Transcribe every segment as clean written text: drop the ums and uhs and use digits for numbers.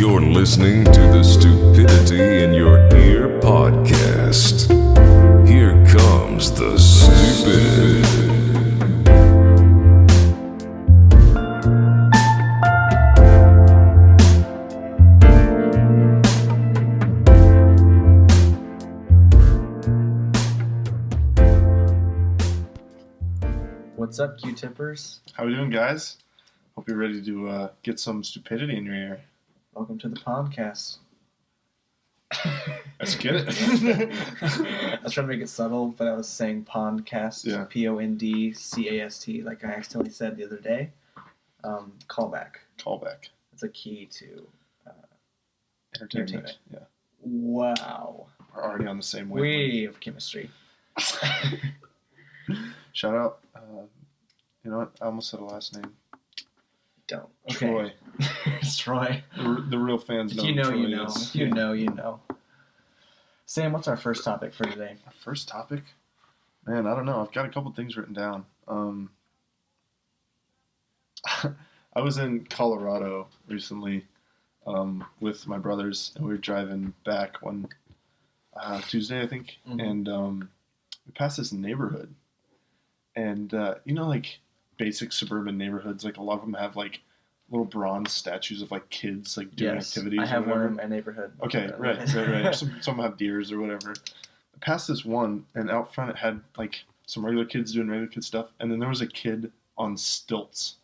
You're listening to the Stupidity In Your Ear podcast. Here comes the stupid. What's up, Q-tippers? How we doing, guys? Hope you're ready to get some stupidity in your ear. Welcome to the podcast. Let's get it. I was trying to make it subtle, but I was saying pondcast, Yeah. Pondcast, like I accidentally said the other day. Callback. Callback. It's a key to Entertainment. Yeah. Wow. We're already on the same wavelength. We have chemistry. Shout out. You know what? I almost said a last name. Don't. Troy. It's Troy. The real fans know. If you know, Troy you know. is. If you know, you know. Sam, what's our first topic for today? Our first topic? Man, I don't know. I've got a couple things written down. I was in Colorado recently with my brothers, and we were driving back one Tuesday, I think, and we passed this neighborhood. And, like basic suburban neighborhoods, like a lot of them have like little bronze statues of like kids like doing activities. I have or whatever. one in my neighborhood. Okay, right. Some have deers or whatever. I passed this one, and out front it had like some regular kids doing regular kid stuff, and then there was a kid on stilts.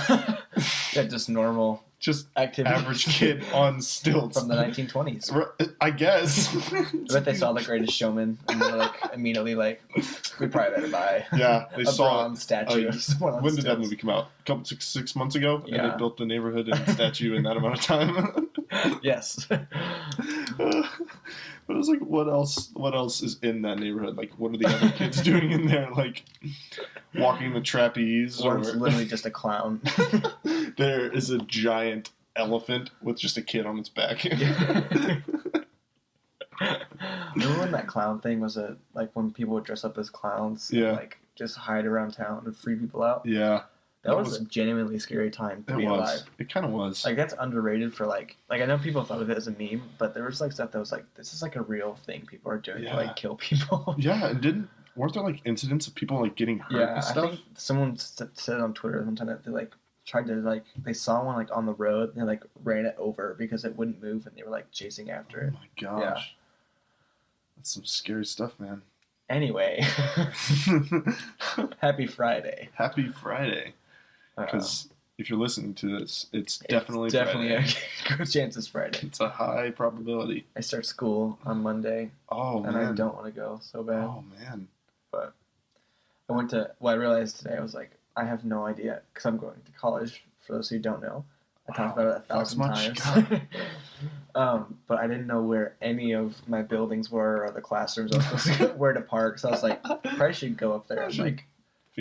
Yeah, just normal. Just activity. Average kid on stilts. From the 1920s. I guess. I bet they saw The Greatest Showman and they were like, immediately like, we probably better buy they a saw bronze statue of someone on When did that stilts. movie come out? A couple six months ago? Yeah. And they built the neighborhood and statue in that amount of time? Yes. But it was like, what else is in that neighborhood? Like, what are the other kids doing in there? Like, walking the trapeze? One's literally just a clown. There is a giant elephant with just a kid on its back. Remember when that clown thing was like when people would dress up as clowns and like just hide around town and free people out? Yeah. That was a genuinely scary time to be alive. It kind of was. Like, that's underrated for, like I know people thought of it as a meme, but there was, like, stuff that was, like, this is, like, a real thing people are doing to, like, kill people. Yeah, and weren't there, like, incidents of people, like, getting hurt and stuff? I think someone said on Twitter sometime that they, like, tried to, like, they saw one, like, on the road, and they, like, ran it over because it wouldn't move, and they were, like, chasing after it. Oh, my gosh. Yeah. That's some scary stuff, man. Anyway. Happy Friday. Happy Friday. Because if you're listening to this, it's definitely Friday. a good chance it's Friday. It's a high probability. I start school on Monday. Oh, man. And I don't want to go so bad. Oh, man. But I realized today, I was like, I have no idea, because I'm going to college, for those who don't know. I talked about it 1,000 times. But I didn't know where any of my buildings were or the classrooms I was supposed to where to park. So I was like, probably should go up there and like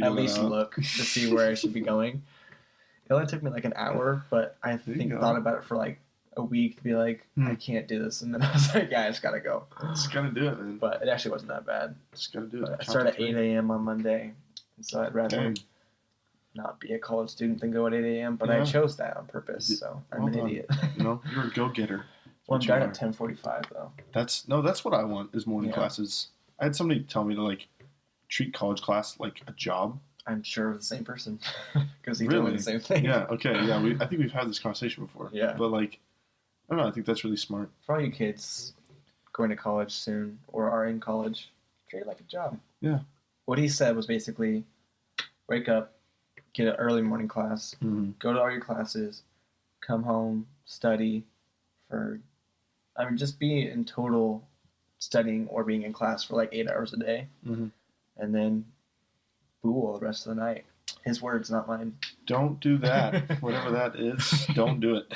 at least look to see where I should be going. It only took me like an hour, but I thought about it for like a week to be like, I can't do this. And then I was like, yeah, I just gotta go. Just gotta do it, man. But it actually wasn't that bad. Just gotta do it. I start at 8 a.m. on Monday, and so I'd rather not be a college student than go at 8 a.m. But I chose that on purpose, so I'm an idiot. You're a go-getter. Well, I'm starting at 10:45 though. That's what I want is morning classes. I had somebody tell me to like treat college class like a job. I'm sure it was the same person because he told me the same thing. Yeah. Okay. Yeah. I think we've had this conversation before. Yeah. But like, I don't know. I think that's really smart. For all you kids going to college soon or are in college, treat it like a job. Yeah. What he said was basically, wake up, get an early morning class, go to all your classes, come home, study just be in total studying or being in class for like 8 hours a day, and then boo all the rest of the night. His words, not mine. Don't do that. Whatever that is, don't do it.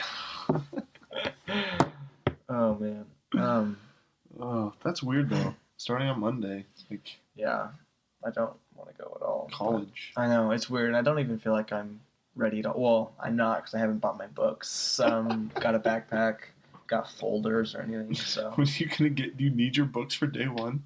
Oh, man. Oh, that's weird, though. Starting on Monday. Like, yeah, I don't want to go at all. College. I know, it's weird. I don't even feel like I'm ready to... Well, I'm not because I haven't bought my books. Got a backpack, got folders or anything, so... What are you going to get? Do you need your books for day one?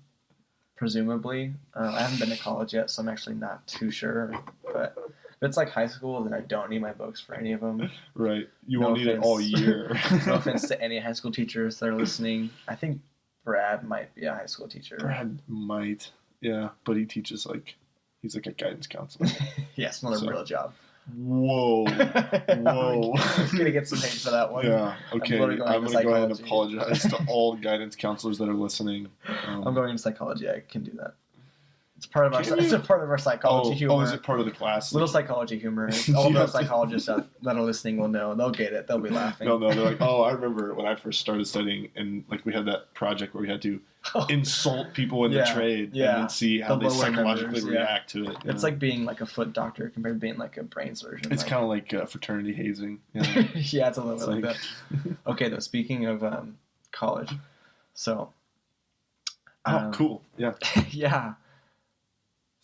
Presumably. I haven't been to college yet, so I'm actually not too sure. But If it's like high school, then I don't need my books for any of them. Right. You No won't need it all offense. year. No offense to any high school teachers that are listening. I think Brad might be a high school teacher. Brad might. Yeah, but he teaches he's like a guidance counselor. Yeah, it's not a real job. Whoa. Whoa. I'm gonna get some hate for that one. Yeah, okay. I'm going to go ahead and psychology. apologize to all guidance counselors that are listening. I'm going into psychology. I can do that. It's part of our. Can It's you? a part of our psychology humor. Oh, is it part of the class? Little psychology humor. All of the psychologists that are listening will know. They'll get it. They'll be laughing. No, they're like, oh, I remember when I first started studying, and we had that project where we had to insult people in the trade and then see how The they lower psychologically members, react to it. It's like being like a foot doctor compared to being like a brain surgeon. It's kind of like fraternity hazing. Yeah, yeah, it's a little bit like that. Okay, though, speaking of college, so. Cool. Yeah. Yeah.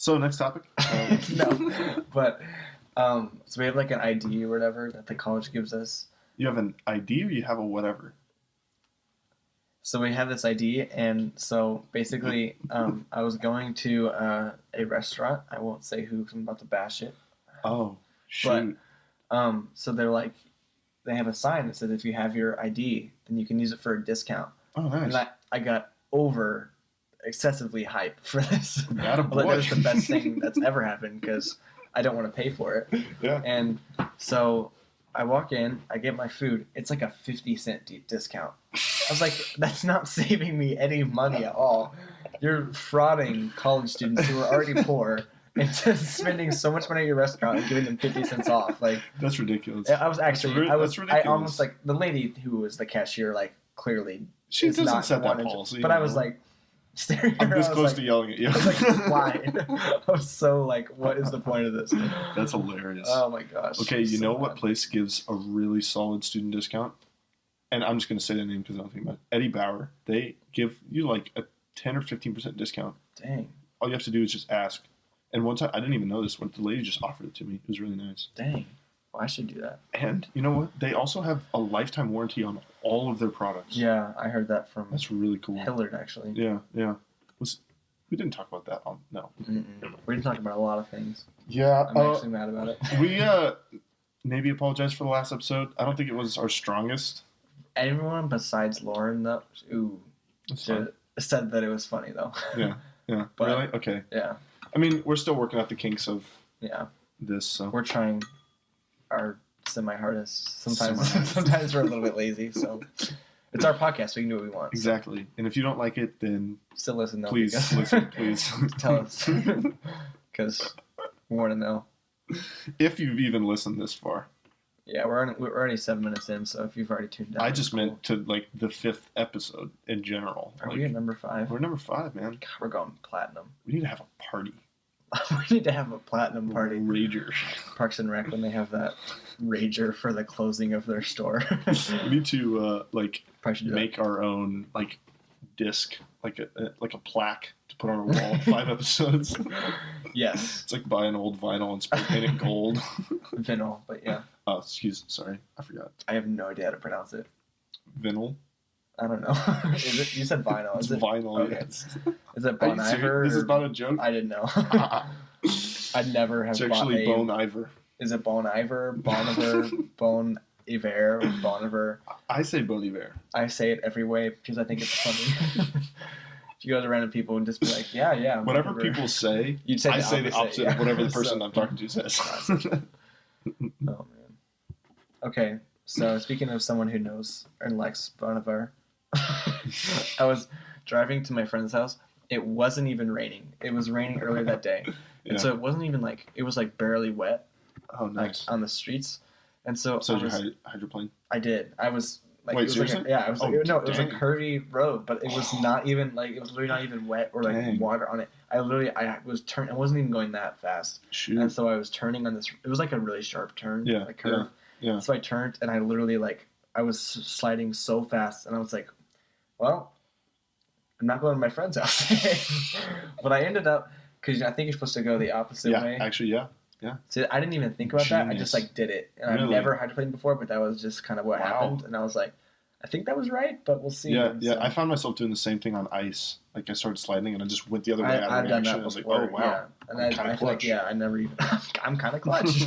So next topic. No, but so we have like an ID or whatever that the college gives us. You have an ID or you have a whatever? So we have this ID, and so basically, I was going to a restaurant. I won't say who because I'm about to bash it. Oh, shoot. But so they're like, they have a sign that says if you have your ID, then you can use it for a discount. Oh, nice. And I got excessively hyped for this. Attaboy. Like, that was the best thing that's ever happened because I don't want to pay for it. Yeah. And so I walk in, I get my food. It's like a 50-cent discount. I was like, that's not saving me any money at all. You're frauding college students who are already poor into spending so much money at your restaurant and giving them 50 cents off. Like, that's ridiculous. I was actually, That's ridiculous. I almost like the lady who was the cashier, like clearly She is doesn't not set that wanted to- policy. But I was like, staring at I'm her. this I was close like, to yelling at you. I was like, why? I was so like, what is the point of this? That's hilarious. Oh my gosh. Okay, you So know what bad. place gives a really solid student discount? And I'm just going to say the name because I don't think about it. Eddie Bauer. They give you like a 10 or 15% discount. Dang. All you have to do is just ask. And one time, I didn't even know this, when the lady just offered it to me. It was really nice. Dang. Well, I should do that. And you know what? They also have a lifetime warranty on all of their products. Yeah, I heard that from That's really cool. Hillard, actually. Yeah, yeah. We didn't talk about that on, no. Mm-mm. We didn't talk about a lot of things. Yeah, I'm actually mad about it. we maybe apologize for the last episode. I don't think it was our strongest. Everyone besides Lauren, though, That's fine. said that it was funny, though. Yeah, yeah. But- Really? Okay. Yeah, I mean, we're still working out the kinks of yeah. this, so. We're trying our semi-hardest. Sometimes, Semi-hardest. sometimes we're a little bit lazy, so it's our podcast. We can do what we want. Exactly. And if you don't like it, then Still listen, though. please because- listen, please. Tell us, because we want to know. If you've even listened this far. Yeah, we're already 7 minutes in, so if you've already tuned out, I just cool. meant to, like, the 5th episode in general. Are Like, we at number 5? we're number 5, man. God, we're going platinum. We need to have a party. We need to have a platinum party. Rager. Parks and Rec when they have that rager for the closing of their store. We need to, Probably should do that. make our own, disc, like a plaque to put on our wall. 5 episodes. Yes, It's like buy an old vinyl and spray paint it gold. vinyl, but yeah, Oh, sorry. I forgot. I have no idea how to pronounce it. Vinyl? I don't know. Is it? You said vinyl. It's Is it vinyl, okay. yes. Is it Are Bon you Iver? serious? This is or- not a joke. I didn't know. I'd never have It's bought actually a. Bone Iver. Is it Bon Iver? Bon Iver? Bon Iver? Bon Iver? I say Bon Iver. I say it every way because I think it's funny. If you go to random people and just be like, yeah. Whatever Bon Iver. people say, You'd say I say the opposite yeah. of whatever the person So- I'm talking to says. Oh man. Okay, so speaking of someone who knows and likes Bon Iver, I was driving to my friend's house. It wasn't even raining. It was raining earlier that day, Yeah. and so it wasn't even it was barely wet, Oh, nice. on the streets. And so So I did was, you hydroplane? I did. I was Wait, it was seriously? yeah. I was Oh, no, it was a dang. curvy road, but it was not even it was literally not even wet or Dang. water on it. I was turning. I wasn't even going that fast. Shoot. And so I was turning on this. It was like a really sharp turn, Yeah, like curve. yeah. So I turned, and I literally I was sliding so fast, and I was like, "Well, I'm not going to my friend's house." But I ended up because I think you're supposed to go the opposite Yeah, way. actually, yeah. So I didn't even think about that. I Genius. just did it, and I've Really? never hydroplaned before, but that was just kind of what Wow. happened. And I was like, I think that was right, but we'll see. Yeah, So, I found myself doing the same thing on ice. Like I started sliding and I just went the other way out of I've done reaction. that I was like, before. oh wow, Yeah. And I feel like, I never even. I'm kind of clutch.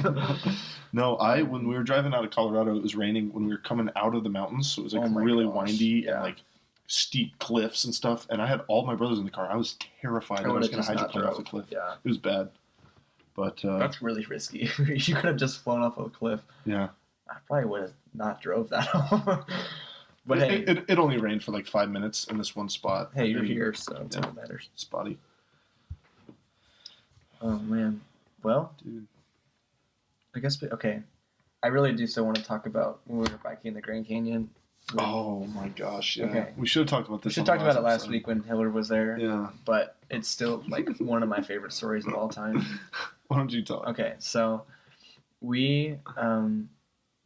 No, when we were driving out of Colorado, it was raining when we were coming out of the mountains, so it was like really windy and like steep cliffs and stuff. And I had all my brothers in the car. I was terrified that I was going to hydroplane off the cliff. Yeah, it was bad. But that's really risky. You could have just flown off of a cliff. Yeah, I probably would have not drove that home. But it only rained for like 5 minutes in this one spot. Hey, you're here, so it's what matters. Spotty. Oh man. Well, dude. I guess okay. I really do still want to talk about when we were biking in the Grand Canyon. Oh my gosh, yeah. Okay. We should have talked about this. We should have talked about it last week when Hillard was there. Yeah. But it's still like one of my favorite stories of all time. Why don't you talk? Okay, so we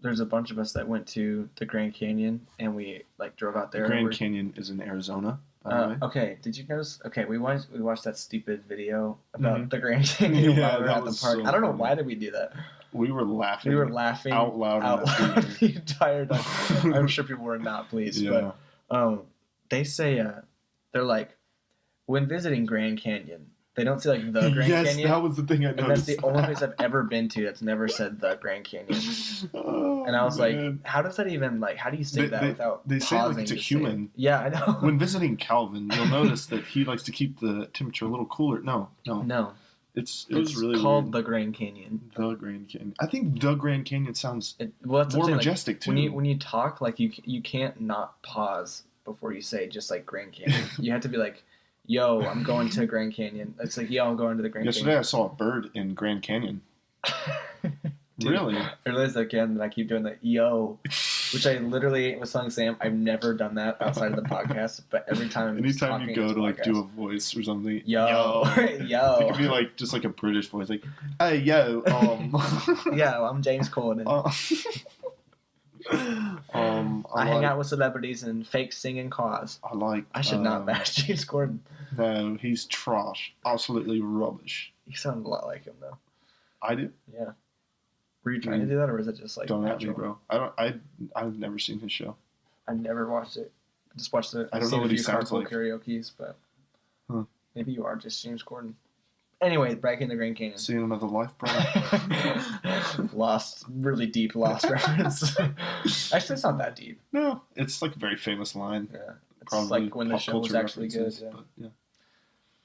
there's a bunch of us that went to the Grand Canyon and we like drove out there. The Grand Canyon is in Arizona, by the way. Okay, did you notice? Okay, we watched that stupid video about the Grand Canyon while we were at the park. So I don't know funny. why did we do that. We were laughing. out loud the entire time. I'm sure people were not pleased. Yeah. But they say they're like when visiting Grand Canyon, they don't say like the Grand Canyon. Yes, that was the thing I noticed. And that's the only place I've ever been to that's never said the Grand Canyon. And I was like, how does that even like? How do you say that without? They say like it's a human. Yeah, I know. When visiting Calvin, you'll notice that he likes to keep the temperature a little cooler. No. It was really called weird. the Grand Canyon. The Grand Canyon. I think the Grand Canyon sounds more majestic too. When you talk, like you can't not pause before you say just like Grand Canyon. You have to be like, "Yo, I'm going to Grand Canyon." It's like, "Yo, I'm going to the Grand Yesterday Canyon." I saw a bird in Grand Canyon. Dude, really? I realized again that I keep doing that "yo," which I literally was telling Sam I've never done that outside of the podcast, but every time. Anytime you go to like do a voice or something, yo. It could be like just like a British voice, like, "Hey yo, yo, I'm James Corden." I hang out with celebrities and fake singing cars. I should not bash James Corden. No, he's trash. Absolutely rubbish. You sound a lot like him though. I do? Yeah. Were you trying to do that, or is it just like don't at me, bro? I've never seen his show. I've never watched it. I just watched it. I don't know what he sounds like. Karaoke's, but maybe you are just James Corden. Anyway, back in the Grand Canyon. Seeing another life, brother. Really deep lost reference. Actually, it's not that deep. No, it's like a very famous line. Yeah, it's probably like when the show was actually good. Yeah. But, yeah.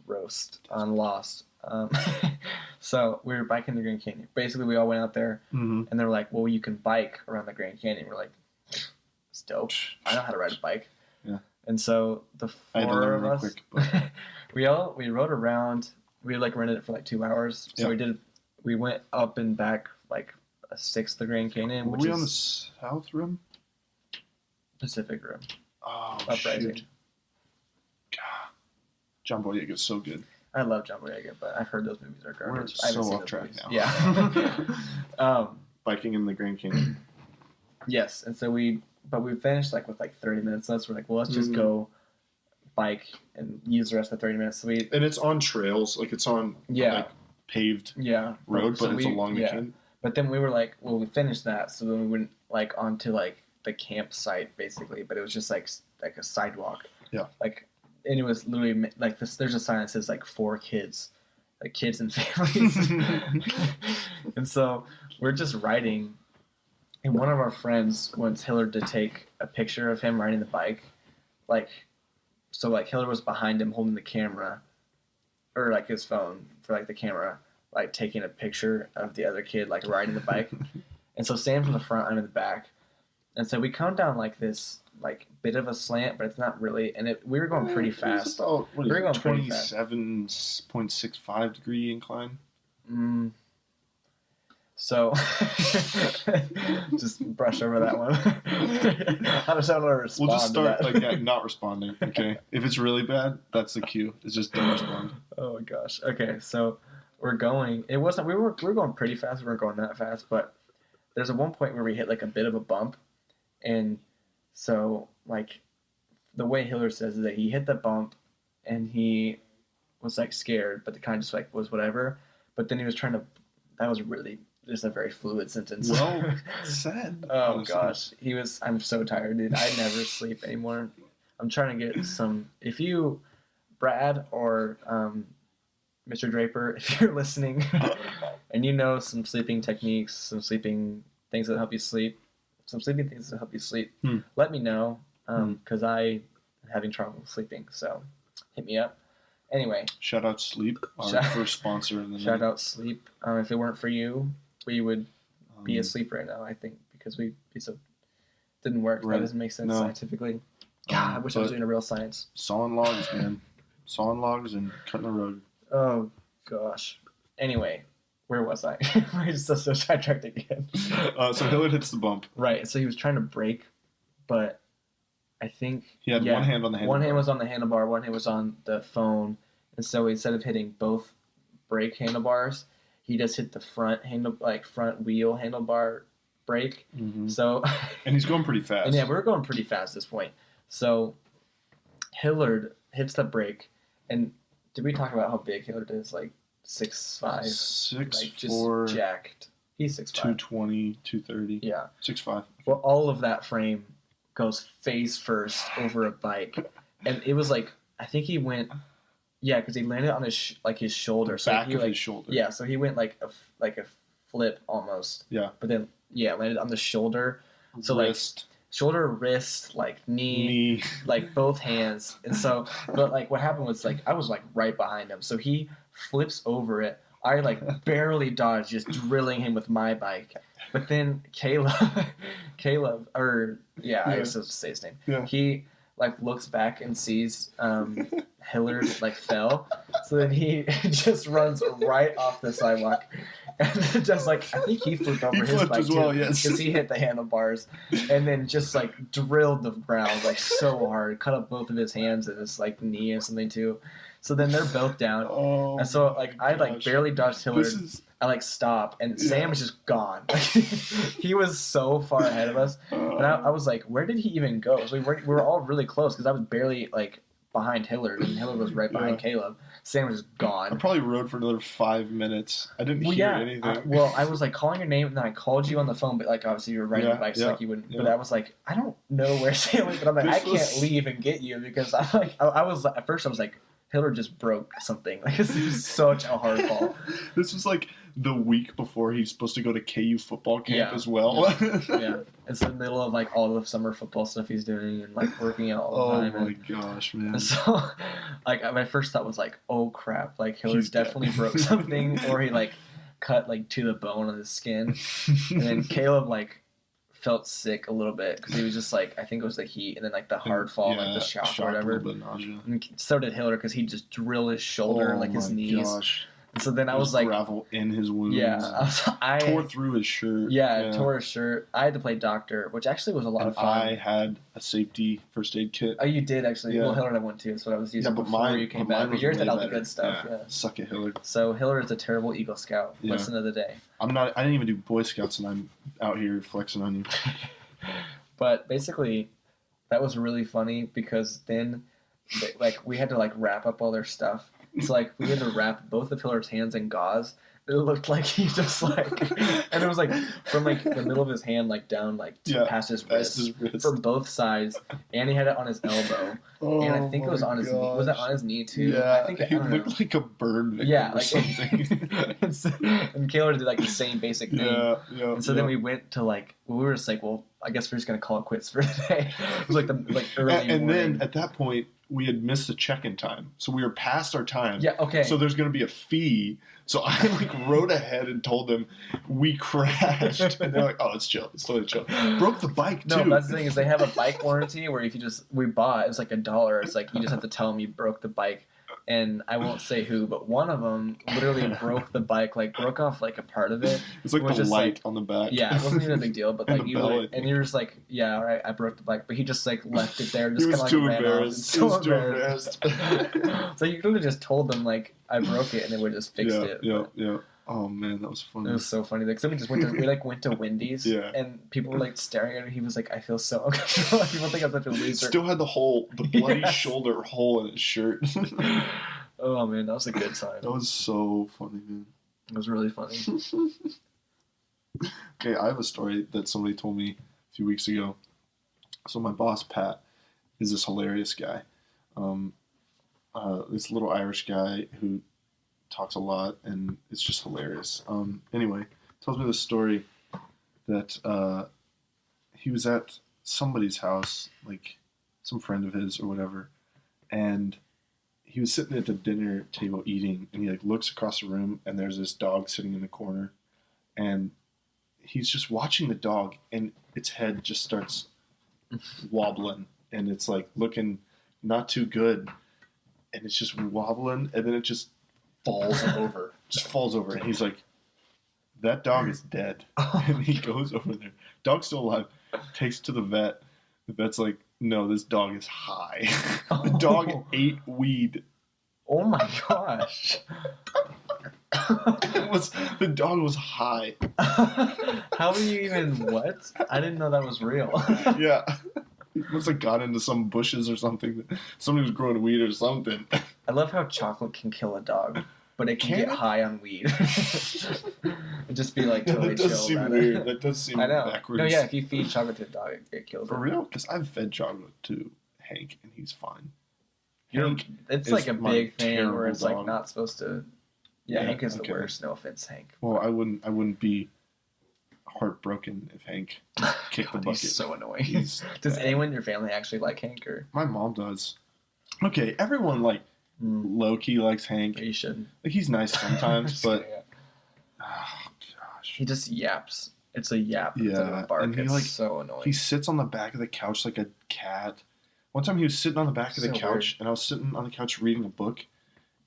Roast on Lost. So we were biking the Grand Canyon. Basically, we all went out there, and they were like, "Well, you can bike around the Grand Canyon." We're like, "It's dope. I know how to ride a bike." Yeah. And so the four of us, we rode around. We like rented it for like 2 hours. So we went up and back like a sixth of the Grand Canyon. Were we on the South Rim? Pacific Rim. Oh, Uprising. shoot. God. John Boyega is so good. I love John Boyega, but I've heard those movies are garbage. We're so off track now. Yeah. Biking in the Grand Canyon. Yes, and so we finished like with like 30 minutes left. We're like, well, let's just go bike and use the rest of the 30 minutes. So and it's on trails, like it's on like paved road, but it's along the canyon. But then we were like, well, we finished that, so then we went like onto like the campsite basically, but it was just like a sidewalk. Yeah. Like, and it was literally like this. There's a sign that says like for kids, like kids and families. And so we're just riding, and one of our friends wants Hillard to take a picture of him riding the bike, like. So, like, Hillard was behind him holding the camera, or, like, his phone for, like, the camera, like, taking a picture of the other kid, like, riding the bike. And so Sam's in the front, I'm in the back. And so we come down, like, this, like, bit of a slant, but it's not really. And we were going pretty fast. We were going 27.65 degree incline. So, just brush over that one. How does that respond? We'll just start like that, not responding. Okay, if it's really bad, that's the cue. It's just don't respond. Oh my gosh. Okay, so we're going. It wasn't. We were going pretty fast. We weren't going that fast, but there's a one point where we hit like a bit of a bump, and so like the way Hillard says is that he hit the bump, and he was like scared, but the kind of just like was whatever. But then he was trying to. That was really. just a very fluid sentence. Well said. Oh honestly. gosh, I'm so tired, dude. I never sleep anymore. I'm trying to get some. If you, Brad or Mr. Draper, if you're listening, and you know some sleeping techniques, some sleeping things that help you sleep, let me know. Because I'm having trouble sleeping. So hit me up. Anyway. Shout out Sleep, our first sponsor in the Shout night. out Sleep. If it weren't for you, we would be asleep right now, I think, because didn't work. Right. That doesn't make sense scientifically. God, I wish I was doing a real science. Sawing logs, man. Sawing logs and cutting the road. Oh, gosh. Anyway, where was I? We're just so sidetracked again. So Hillard hits the bump. Right, so he was trying to brake, but I think... He had one hand on the handlebar. One hand was on the handlebar, one hand was on the phone, and so instead of hitting both brake handlebars, he just hit the front wheel handlebar brake. Mm-hmm. So... And he's going pretty fast. And yeah, we were going pretty fast at this point. So Hillard hits the brake, and did we talk about how big Hillard is? Like 6'5", 6'4", just jacked. He's 6'5", 220, 230. Yeah, 6'5". Well, all of that frame goes face first over a bike, and it was like I think he went, because he landed on his shoulder, so back he of his shoulder. Yeah, so he went like a flip almost. Yeah, but then landed on the shoulder. So wrist. Shoulder, wrist, knee, both hands. And so, but what happened was I was right behind him. So he flips over it. I barely dodged, just drilling him with my bike. But then Caleb, I guess I'll say his name. Yeah. He looks back and sees Hillard fell. So then he just runs right off the sidewalk. And just I think he flipped over his bike as well, too, yes. because he hit the handlebars, and then just drilled the ground so hard, cut up both of his hands and his knee or something too. So then they're both down, and so I barely dodged Hillard. I stop, and Sam is just gone. He was so far ahead of us, and I was where did he even go? So we were all really close because I was barely behind Hillard, and Hillard was right behind Caleb. Sam was gone. I probably rode for another 5 minutes. I didn't hear anything. I was calling your name, and then I called you on the phone, but obviously you were riding the bike, so you wouldn't. Yeah. But I was I don't know where Sam went, but I'm I can't leave and get you because I'm I was at first I was Hillard just broke something. This is such a hard fall. This was the week before he's supposed to go to KU football camp as well. Yeah. It's the middle of all the summer football stuff he's doing and working out all the time. Oh my gosh, man. And so my first thought was oh crap, Hillard definitely broke something, or he cut to the bone of his skin. And then Caleb felt sick a little bit because he was just I think it was the heat and then the hard fall, the shock or whatever. A little bit nausea. And so did Hillard because he just drilled his shoulder his knees. Gosh. And so then I was gravel in his wounds. Yeah, I tore through his shirt. Yeah, tore his shirt. I had to play doctor, which actually was a lot of fun. I had a safety first aid kit. Oh, you did actually. Yeah. Well, Hillard I went to. That's what I was using before you came back. But yours had all the good stuff. Yeah. Suck it, Hillard. So Hillard is a terrible Eagle Scout. Yeah. Lesson of the day. I didn't even do Boy Scouts, and I'm out here flexing on you. But basically, that was really funny because then, we had to wrap up all their stuff. So we had to wrap both of Hillard's hands in gauze. It looked like he just and it was from the middle of his hand down past his wrist from both sides, and he had it on his elbow, and I think it was on his knee. Was it on his knee too? Yeah, I think it looked like a burn victim or something. and Caleb did the same basic thing. Yeah. And so then we went to we were just well, I guess we're just gonna call it quits for today. It was the early and morning. then at that point we had missed the check-in time, so we were past our time. Yeah, okay. So there's going to be a fee. So I rode ahead and told them we crashed, and they're like, "Oh, it's chill. It's totally chill." Broke the bike too. No, that's the thing is they have a bike warranty where if we bought, it was $1. It's you just have to tell them you broke the bike. And I won't say who, but one of them literally broke the bike, broke off a part of it. It's the light on the back. Yeah, it wasn't even a big deal, but and you're just yeah, all right, I broke the bike, but he just left it there, just kind of ran off. He was too embarrassed. So you could have just told them I broke it, and they would have just fixed it. Yeah. Oh man, that was funny. It was so funny. So we just went to Wendy's, and people were staring at him. He was I feel so uncomfortable. People think I'm such a loser. Still had the bloody shoulder hole in his shirt. Oh man, that was a good sign. That was so funny, man. It was really funny. Okay, I have a story that somebody told me a few weeks ago. So my boss, Pat, is this hilarious guy. This little Irish guy who talks a lot, and it's just hilarious. Anyway, tells me this story that he was at somebody's house, like some friend of his or whatever, and he was sitting at the dinner table eating, and he like looks across the room, and there's this dog sitting in the corner, and he's just watching the dog, and its head just starts wobbling, and it's like looking not too good, and it's just wobbling, and then it just falls over. And he's like, that dog is dead. And he goes over there. Dog's still alive. Takes it to the vet. The vet's like, no, this dog is high. The dog ate weed. Oh my gosh. The dog was high. How do you even, what? I didn't know that was real. Yeah. He must have got into some bushes or something. Somebody was growing weed or something. I love how chocolate can kill a dog, but it can get high on weed. It'd just be like totally chill. That does seem weird. That does seem backwards. No, yeah, if you feed chocolate to a dog, it kills it. For real? Because I've fed chocolate to Hank, and he's fine. It's like a big thing where it's like not supposed to. Yeah, Hank is the worst. No offense, Hank. Well, I wouldn't be heartbroken if Hank kicked the bucket. He's so annoying. Does anyone in your family actually like Hank? Or my mom does. Okay, everyone like low key likes Hank. You should. Like, he's nice sometimes, but oh gosh, he just yaps. It's a yap. Yeah, instead of a bark. and he it's so annoying. He sits on the back of the couch like a cat. One time he was sitting on the back of the couch, and I was sitting on the couch reading a book,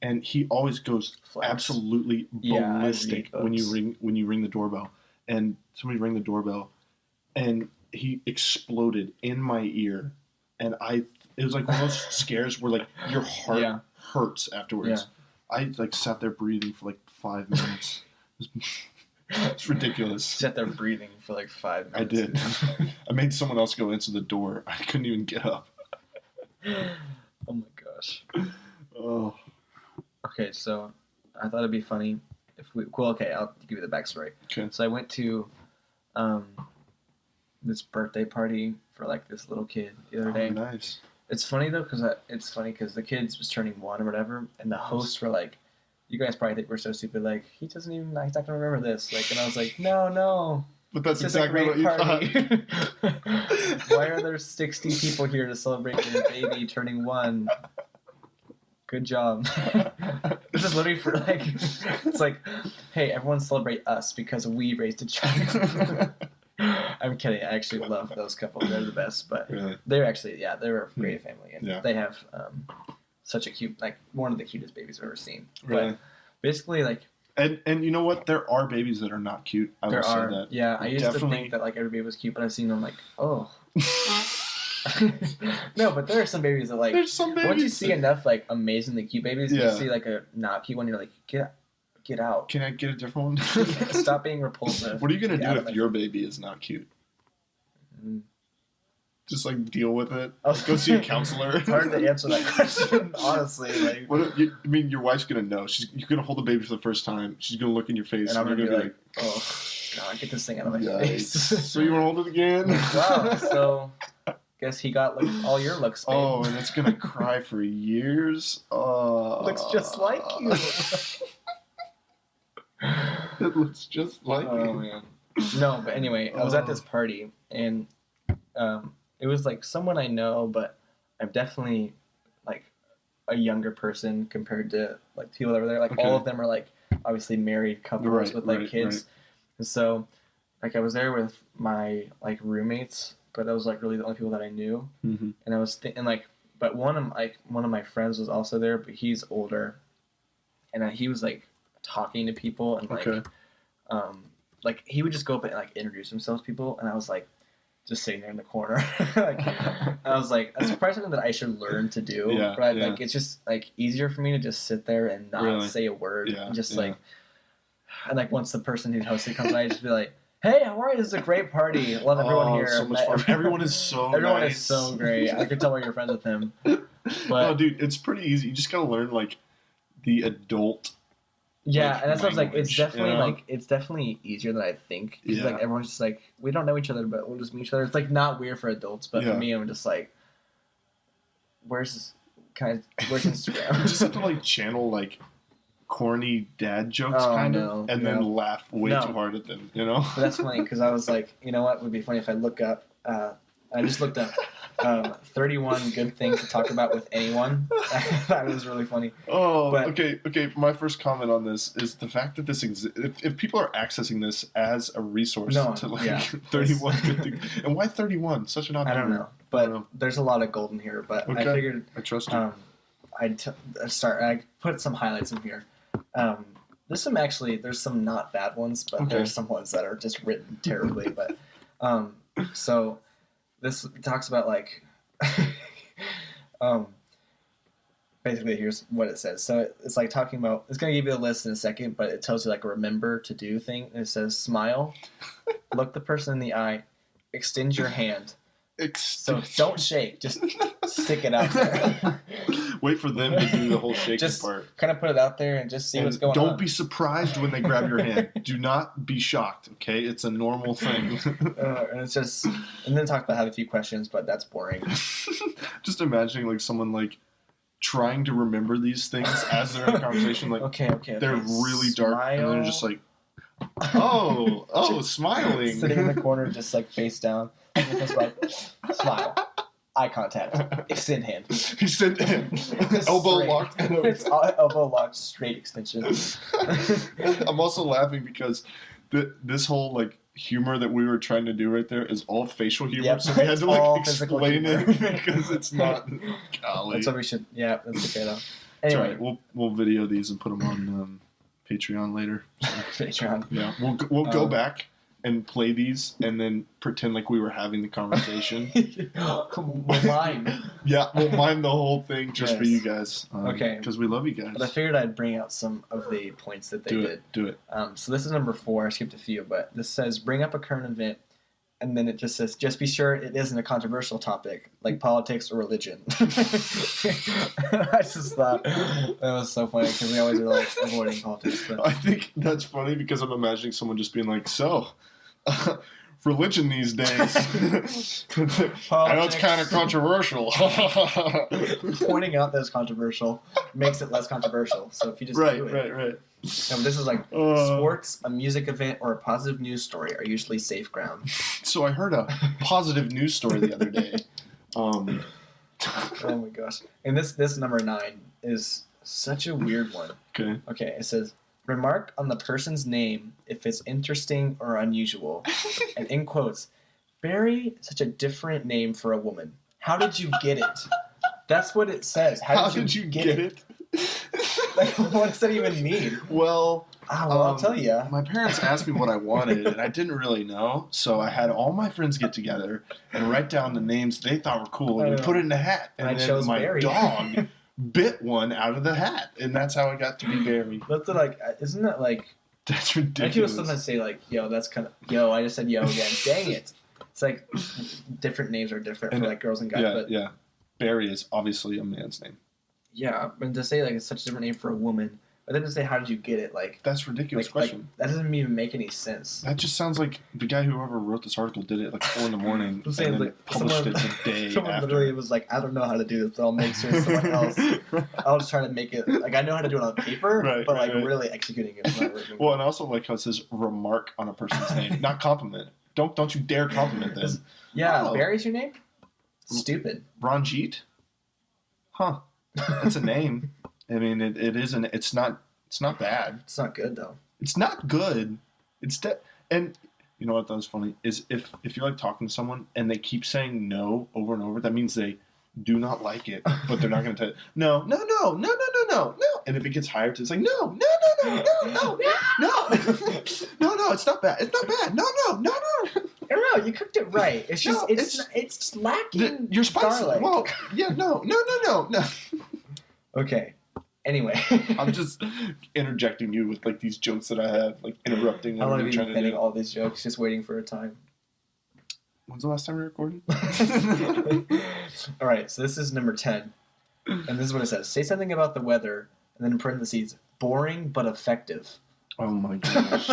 and he always goes absolutely ballistic when you ring the doorbell. And somebody rang the doorbell, and he exploded in my ear, and it was like one of those scares where like your heart hurts afterwards. Yeah. I like sat there breathing for like 5 minutes. It's ridiculous. Sat there breathing for like 5 minutes. I did. I made someone else go answer the door. I couldn't even get up. Oh my gosh. Oh. Okay, so I thought it'd be funny if we. Cool. Okay, I'll give you the backstory. Okay. So I went to this birthday party for like this little kid the other day. Nice. It's funny though because the kid was turning 1 or whatever, and the hosts were like, "You guys probably think we're so stupid. Like he's not gonna remember this." Like, and I was like, "No." But that's exactly what you thought. Why are there 60 people here to celebrate your baby turning 1? Good job. This is literally for like, it's like, hey, everyone celebrate us because we raised a child. I'm kidding. I actually love those couples. They're the best. But really? They're actually, they're a great family. And yeah. They have such a cute, like one of the cutest babies I've ever seen. Really? But basically, like. And you know what? There are babies that are not cute. I will say that. Yeah, I used to think that like every baby was cute, but I've seen them like, oh. No, but there are some babies that like. There's some babies. Once you see enough like amazingly cute babies, you see like a not cute one, you're like, get out. Can I get a different one? Stop being repulsive. What are you gonna do if your baby is not cute? Just like deal with it. Go see a counselor. It's hard to answer that question, honestly. Like, I mean, your wife's gonna know. You're gonna hold the baby for the first time. She's gonna look in your face, and I'm gonna be like, "Oh God, get this thing out of my face." So you wanna hold it again? Wow. So, guess he got all your looks. Babe. Oh, and it's gonna cry for years. Looks just like you. It looks just like me. Man. No, but anyway, I was at this party, and it was like someone I know, but I'm definitely like a younger person compared to like people that were there. Like all of them are like obviously married couples with like kids. Right. And so like I was there with my like roommates, but that was like really the only people that I knew. Mm-hmm. And I was thinking like, but one of my friends was also there, but he's older, and he was like talking to people and like he would just go up and like introduce himself to people, and I was like. Just sitting there in the corner. Like, I was like, that's probably something that I should learn to do. Yeah, but like, it's just like easier for me to just sit there and not say a word. Yeah, and just like, and like once the person who hosted comes by, I just be like, hey, how are you? This is a great party. Love everyone here. So much fun. Everyone is so Everyone nice. is so great. I could tell why you're friends with him. But no, dude, it's pretty easy. You just gotta learn like the adult Yeah, and that sounds like it's language, definitely you know? like it's definitely easier than I think. 'Cause, Yeah. like everyone's just like we don't know each other, but we'll just meet each other. It's like not weird for adults, but for Yeah. me, I'm just like, where's Instagram? You just have to like channel like corny dad jokes Oh, kind no. of, and No. then laugh way No. too hard at them. You know. But that's funny because I was like, you know what would be funny if I look up. I just looked up 31 good things to talk about with anyone. That was really funny. Oh, But- okay. My first comment on this is the fact that this if people are accessing this as a resource No, to like yeah. 31 good things, and why 31? Such an odd I don't number. know, but know. there's a lot of gold in here. But I Okay. figured I trust you. I put some highlights in here. There's some not bad ones, but Okay. there's some ones that are just written terribly. But so this talks about like basically here's what it says. So it's like talking about it's gonna give you a list in a second, but it tells you like a remember to do thing. And it says smile, look the person in the eye, extend your hand. So don't shake, just stick it out there. Wait for them to do the whole shaking Just part. kind of put it out there and just see And what's going on. don't be surprised when they grab your hand. Do not be shocked, okay? It's a normal thing. And it's just, and then talk about have a few questions, but that's boring. Just imagining like someone like trying to remember these things as they're in a conversation. Like Okay. they're really dark, and they're just like, oh, smiling. Sitting in the corner, just like face down. And it goes like, smile, eye contact, extend hand. He said, elbow Straight. locked. It's elbow locked, straight extension. I'm also laughing because this whole like humor that we were trying to do right there is all facial humor, Yep, so we had it's to all like physical explain humor. it because it's not. Golly, That's what we should. Yeah, that's okay though. it's Anyway, alright. We'll video these and put them on Patreon later. Patreon. Yeah, we'll go back and play these and then pretend like we were having the conversation. Mine. Yeah, we'll mind the whole thing just for Yes. you guys. Okay. Because we love you guys. But I figured I'd bring out some of the points that they did. Do it. So this is number 4. I skipped a few, but this says bring up a current event, and then it just says just be sure it isn't a controversial topic like politics or religion. I just thought that was so funny because we always are like avoiding politics. But I think that's funny because I'm imagining someone just being like, so, religion these days. I know it's kind of controversial. pointing out that it's controversial makes it less controversial. So if you just do it. Right. This is like sports, a music event, or a positive news story are usually safe ground. So I heard a positive news story the other day. Oh my gosh. And this number 9 is such a weird one. Okay. Okay, it says, remark on the person's name if it's interesting or unusual. And in quotes, Barry, such a different name for a woman. How did you get it? That's what it says. How did you get it? Like, what does that even mean? Well, I'll tell you. my parents asked me what I wanted, and I didn't really know. So I had all my friends get together and write down the names they thought were cool, and we put it in a hat. And I then chose my Barry. dog bit one out of the hat, and that's how I got to be Barry. That's like, isn't that like, That's I people ridiculous. sometimes say like, yo, that's kind of, yo, I just said yo again. Dang it. It's like, different names are different for like girls and guys. Yeah. Barry is obviously a man's name. Yeah, and to say like it's such a different name for a woman, but then to say how did you get it, like That's a ridiculous question. that doesn't even make any sense. That just sounds like the guy whoever wrote this article did it at like 4 a.m. I'm and saying then like published it the day someone after. literally was like, I don't know how to do this, but I'll make sure someone else. I'll just try to make it like I know how to do it on paper, Right, but right. really executing it is not working. Well, and I also like how it says remark on a person's name, not compliment. Don't you dare compliment them. Yeah, Oh. Barry's your name? Stupid. Ranjit? Huh. That's a name. I mean, it isn't. It's not bad. It's not good though. It's not good. And you know what that was funny is if you're like talking to someone and they keep saying no over and over, that means they do not like it, but they're not going to tell you, no. And if it gets higher, it's like, no, it's not bad. It's not bad. No. I don't know. You cooked it right. It's just No, it's lacking. You're spicy. garlic. Well, yeah, no. Okay. Anyway, I'm just interjecting you with like these jokes that I have, like interrupting I'm what gonna you're be trying to pinning do. all these jokes, just waiting for a time. When's the last time we recorded? All right, so this is number 10, and this is what it says: say something about the weather, and then in parentheses, boring but effective. Oh my gosh.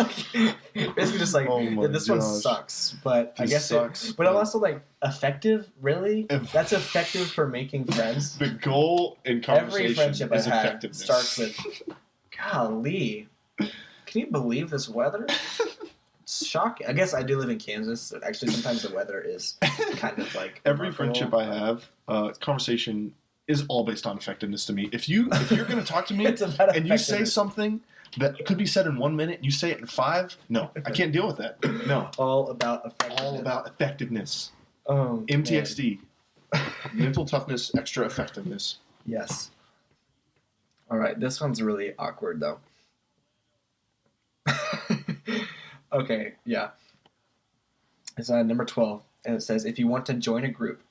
Basically just like, this one sucks, but I guess sucks. But I'm also like, effective? Really? That's effective for making friends? The goal in conversation Every friendship is I've had effectiveness. starts with, golly, can you believe this weather? It's shocking. I guess I do live in Kansas, so actually sometimes the weather is kind of like... Every friendship I have, conversation is all based on effectiveness to me. If you're going to talk to me and you say something that could be said in 1 minute, you say it in 5, no, I can't deal with that. No. All about effectiveness. All about effectiveness. Oh, MTXD. Mental toughness, extra effectiveness. Yes. All right, this one's really awkward, though. Okay, yeah. It's number 12, and it says, if you want to join a group,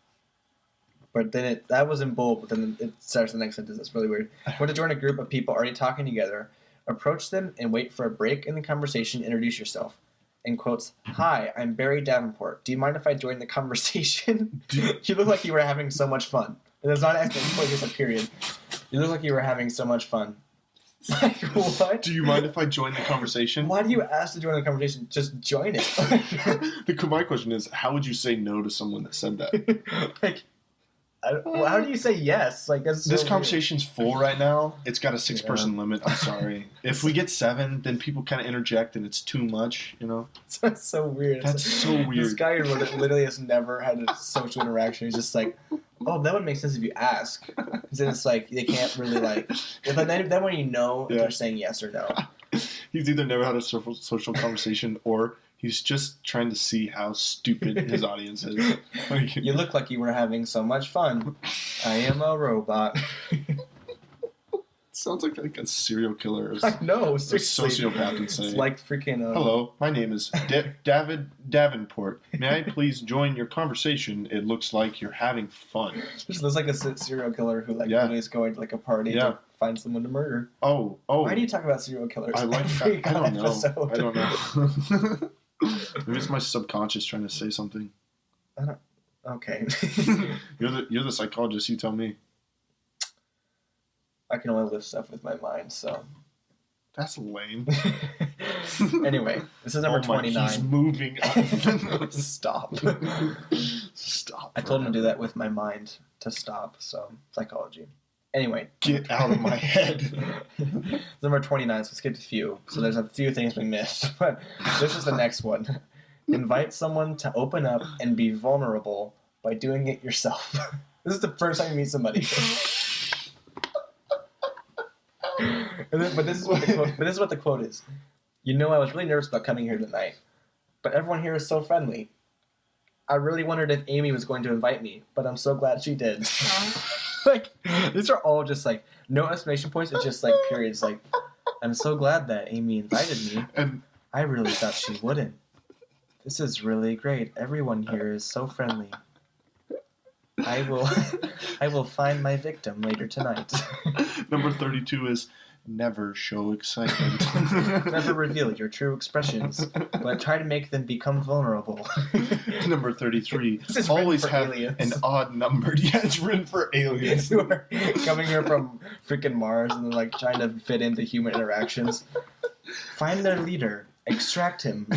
but then that was in bold, but then it starts the next sentence. It's really weird. Want to join a group of people already talking together, approach them and wait for a break in the conversation. Introduce yourself. In quotes, "Hi, I'm Barry Davenport. Do you mind if I join the conversation?" You look like you were having so much fun. And it's not an exclamation point, just a period. You look like you were having so much fun. Like, what? Do you mind if I join the conversation? Why do you ask to join the conversation? Just join it. My question is, how would you say no to someone that said that? Like, how do you say yes? Like, that's so this weird. conversation's full right now. It's got a 6-person limit. I'm sorry. If we get 7, then people kind of interject, and it's too much. You know. That's so weird. That's so weird. This guy literally has never had a social interaction. He's just like, oh, that would make sense if you ask. Then it's like they can't really like. Then when you know if they're saying yes or no. He's either never had a social conversation or he's just trying to see how stupid his audience is. Like, you look like you were having so much fun. I am a robot. Sounds like a serial killer. I know, A seriously. sociopath would say. It's like freaking... Hello, my name is David Davenport. May I please join your conversation? It looks like you're having fun. Just looks like a serial killer who really is going to like a party to find someone to murder. Oh. Why do you talk about serial killers? I like that. I don't know. Episode? I don't know. Maybe it's my subconscious trying to say something. Okay. You're the psychologist. You tell me. I can only lift stuff with my mind, so. That's lame. Anyway, this is number 29. He's moving up. Stop. Stop. I told him to do that with my mind to stop, so psychology. Anyway. Get out of my head. Number 29, so let's get to a few. So there's a few things we missed, but this is the next one. Invite someone to open up and be vulnerable by doing it yourself. This is the first time you meet somebody. But this is what the quote is. You know, I was really nervous about coming here tonight, but everyone here is so friendly. I really wondered if Amy was going to invite me, but I'm so glad she did. Like, these are all just like no exclamation points. It's just like periods. Like, I'm so glad that Amy invited me. And I really thought she wouldn't. This is really great. Everyone here is so friendly. I will find my victim later tonight. Number 32 is never show excitement. Never reveal your true expressions, but try to make them become vulnerable. Number 33, This always have aliens. an odd number. Yeah, it's written for aliens. Who are coming here from freaking Mars and like trying to fit into human interactions. Find their leader. Extract him.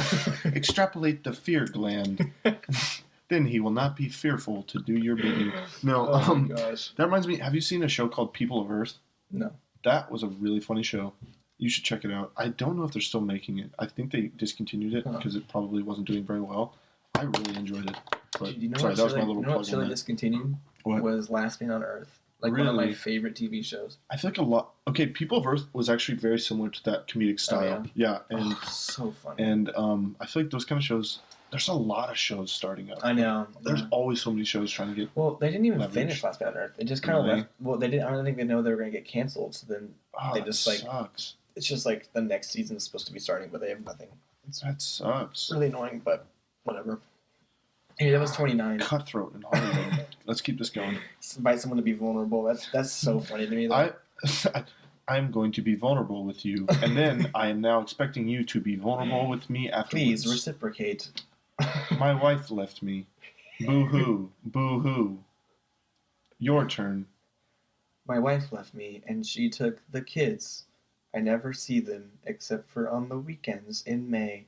Extrapolate the fear gland. Then he will not be fearful to do your bidding. No, oh my gosh. That reminds me, have you seen a show called People of Earth? No. That was a really funny show. You should check it out. I don't know if they're still making it. I think they discontinued it because it probably wasn't doing very well. I really enjoyed it. But, you know sorry, that was my little plug what Chile discontinued? What? Was Last Man on Earth. Like one of my favorite TV shows. I feel like a lot... Okay, People of Earth was actually very similar to that comedic style. Oh, yeah? And so funny. And I feel like those kind of shows... There's a lot of shows starting up. I know. There's always so many shows trying to get... Well, they didn't even finish Last Man on Earth. They just kind of left... Well, they didn't... I don't think they know they were going to get canceled, so then they just like... sucks. It's just like the next season is supposed to be starting, but they have nothing. That sucks. Really annoying, but whatever. Hey, that was 29. Cutthroat in Hollywood. Let's keep this going. Invite someone to be vulnerable. That's so funny to me. I'm going to be vulnerable with you, and then I am now expecting you to be vulnerable with me afterwards. Please reciprocate. My wife left me. Boo-hoo. Boo-hoo. Your turn. My wife left me, and she took the kids. I never see them except for on the weekends in May.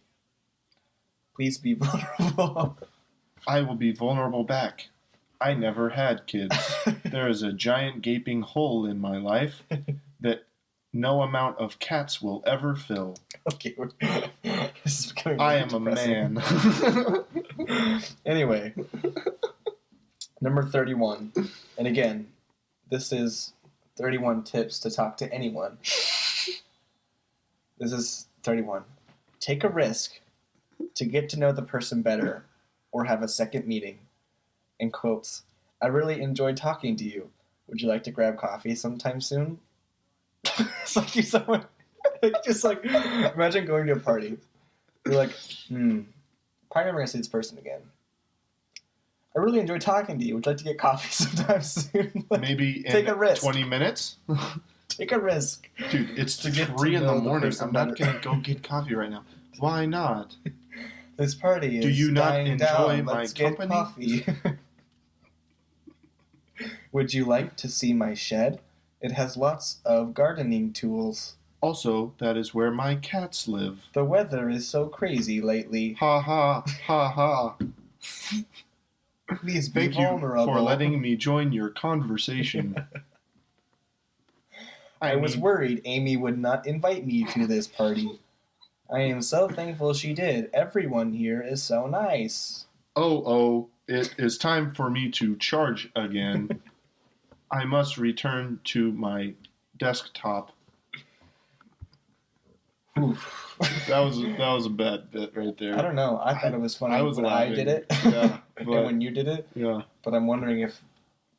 Please be vulnerable. I will be vulnerable back. I never had kids. There is a giant gaping hole in my life that no amount of cats will ever fill. Okay, this is becoming I really am a depressing. man. Anyway, number 31. And again, this is 31 tips to talk to anyone. This is 31. Take a risk to get to know the person better or have a second meeting. In quotes, I really enjoyed talking to you. Would you like to grab coffee sometime soon? It's like someone, just like, imagine going to a party. You're like, probably never going to see this person again. I really enjoyed talking to you. Would you like to get coffee sometime soon? Like, Maybe in take a risk. 20 minutes? Take a risk. Dude, it's To get 3 to in the know the morning. person I'm not better. going to go get coffee right now. Why not? This party is Do you not dying enjoy down. my Let's get company? coffee. Would you like to see my shed? It has lots of gardening tools. Also, that is where my cats live. The weather is so crazy lately. Ha ha, ha ha. Please be Thank you vulnerable. for letting me join your conversation. I was worried Amy would not invite me to this party. I am so thankful she did. Everyone here is so nice. Oh, it is time for me to charge again. I must return to my desktop. Oof. That was a bad bit right there. I don't know. I thought it was funny I was when laughing. I did it Yeah, and but, when you did it. yeah. But I'm wondering if